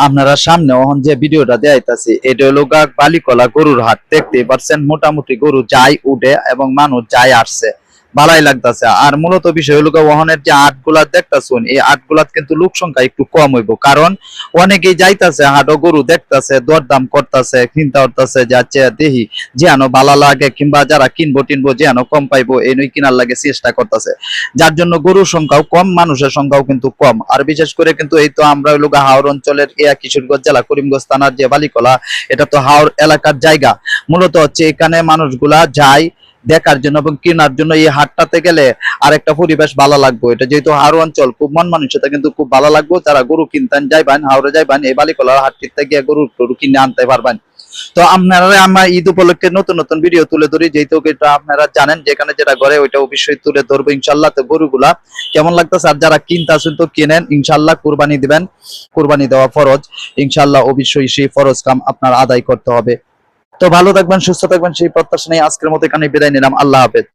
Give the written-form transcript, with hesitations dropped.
আপনারা সামনে এখন যে ভিডিওটা দেখাইতাছি এটা হলো বালিকলা গরুর হাট। দেখতেই পাচ্ছেন মোটামুটি গরু যায় উঠে এবং মানুষ যায় আসছে, ভালাই লাগতেছে। আর মূলত বিষয় হলো ওহনের যে আটগুলা দেখতেছেন, এই আটগুলাত কিন্তু লোক সংখ্যা একটু কম হইব, কারণ অনেকেই যাইতাছে হাটও গরু দেখতাছে, দরদাম করতেছে, চিন্তা করতেছে যাচ্ছে দেহি যে আনো ভালো লাগে, কিংবা যারা কিনবো টিনবো যে আনো কম পাইবো এই নই কিনার লাগে চেষ্টা করতেছে, যার জন্য গরুর সংখ্যাও কম, মানুষের সংখ্যাও কিন্তু কম। আর বিশেষ করে কিন্তু এই তো আমরা হইলো হাওর অঞ্চলের কিশোরগঞ্জ জেলা করিমগঞ্জ থানার যে বালিকলা, এটা তো হাওর এলাকার জায়গা। মূলত হচ্ছে এখানে মানুষগুলা যায় দেখার জন্য এবং কেনার জন্য। এই হাটটাতে গেলে আরেকটা পরিবেশ ভালো লাগবে, এটা যেহেতু হাওর অঞ্চল, খুব মন মানুষটা কিন্তু খুব ভালো লাগবে। যারা গরু কিনতেন যাইবেন হাওড়ে যাইবেন, এই বালিকলার হাটটিতে গিয়ে গরু কিনে আনতে পারবেন। তো আপনারা আমরা ঈদ উপলক্ষে নতুন নতুন ভিডিও তুলে ধরি, যেহেতু এটা আপনারা জানেন যেখানে যেটা করে ওইটা অবশ্যই তুলে ধরবো ইনশাল্লাহ। তো গরুগুলা কেমন লাগতেছে, আর যারা কিনতেছেন তো কিনেন, ইনশাল্লাহ কুরবানি দিবেন, কুরবানি দেওয়া ফরজ, ইনশাল্লাহ অবশ্যই সেই ফরজ কাম আপনার আদায় করতে হবে। তো ভালো থাকবেন, সুস্থ থাকবেন, সেই প্রত্যাশা নিয়ে আজকের মতো এখানে বিদায় নিলাম। আল্লাহ হাফেজ।